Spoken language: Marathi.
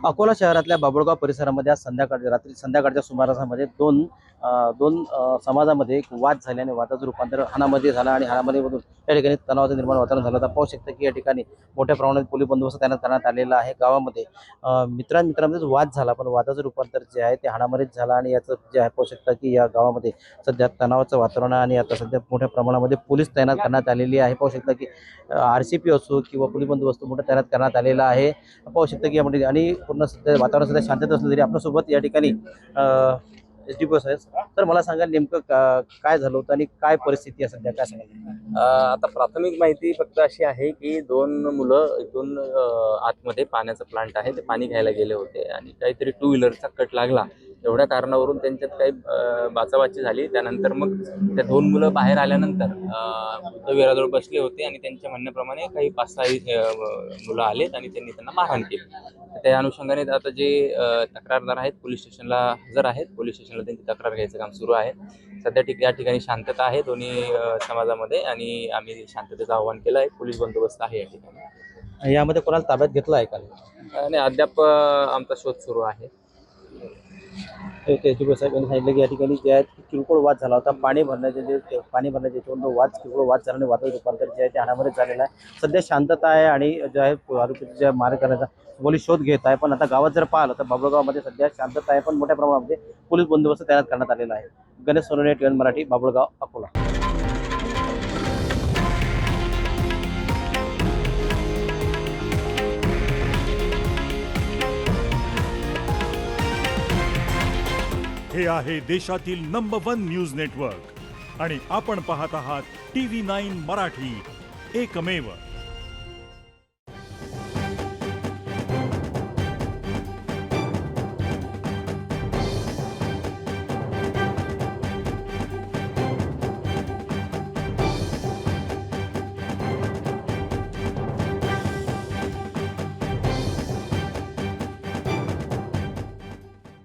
अकोला शहरातल्या बाभुळगाव परिसरामध्ये आज रात्री संध्याकाळच्या सुमारासामध्ये दोन समाजामध्ये एक वाद झाल्याने वादाचं रूपांतर हाणामध्ये झालं आणि हाणामारीमधून या ठिकाणी तणावाचं निर्माण वातावरण झालं. आता पाहू शकता की या ठिकाणी मोठ्या प्रमाणात पोलीस बंदोबस्त तैनात करण्यात आलेला आहे. गावामध्ये मित्रांमध्येच वाद झाला, पण वादाचं रूपांतर जे आहे ते हाणामारीत झालं आणि याचं जे आहे पाहू शकता की या गावामध्ये सध्या तणावाचं वातावरण आहे आणि आता सध्या मोठ्या प्रमाणामध्ये पोलीस तैनात करण्यात आलेली आहे. पाहू शकता की RCP असो किंवा पोलीस बंदोबस्त मोठा तैनात करण्यात आलेला आहे. पाहू शकता की यामध्ये आणि पूर्ण सध्या वातावरण सध्या शांतता असलं तरी आपल्यासोबत या ठिकाणी SDPO आहे. तर मला सांगा नेमकं काय झालं होतं आणि काय परिस्थिती आहे सध्या, काय सांगाल? आता प्राथमिक माहिती फक्त अशी आहे की दोन मुलं इथून आतमध्ये पाण्याचा प्लांट आहे ते पाणी घ्यायला गेले होते आणि काहीतरी 2 व्हीलरचा कट लागला. एवढ्या कारणावरून त्यांच्यात काही बाचाबाची झाली. त्यानंतर मग त्या 2 मुलं बाहेर आल्यानंतर बुद्धविहाराजवळ बसले होते आणि त्यांच्या म्हणण्याप्रमाणे काही 5-6 मुलं आलेत आणि त्यांनी त्यांना मारहाण केली. त्या अनुषंगाने आता जे तक्रारदार आहेत पोलीस स्टेशनला हजर आहेत. पोलीस स्टेशनला त्यांची तक्रार घ्यायचं काम सुरू आहे. सध्या या ठिकाणी शांतता आहे दोन्ही समाजामध्ये आणि आम्ही शांततेचं आवाहन केलं आहे. पोलीस बंदोबस्त आहे या ठिकाणी. यामध्ये कोणाला ताब्यात घेतलं आहे का? आणि अद्याप आमचा शोध सुरू आहे. SDPO साहेबांनी सांगितलं की या ठिकाणी जे आहे किरकोळ वाद झाला होता. पाणी भरण्याचे याच्यावरून किरकोळ वाद झाला आणि वादाचं रूपांतर जे आहे ते हाणामारीत झालेलं आहे. सध्या शांतता आहे आणि जे आहे आरोपीचा जे मार करण्याचा पोलीस शोध घेत आहे. पण आता गावात जर पाहिलं तर बाभुळगावमध्ये सध्या शांतता आहे, पण मोठ्या प्रमाणामध्ये पोलीस बंदोबस्त तैनात करण्यात आलेला आहे. गणेश सोनवणे, TN मराठी, बाभुळगाव, अकोला. हे आहे देशातील नंबर 1 न्यूज नेटवर्क आणि आपण पाहत आहात TV9 मराठी, एकमेव.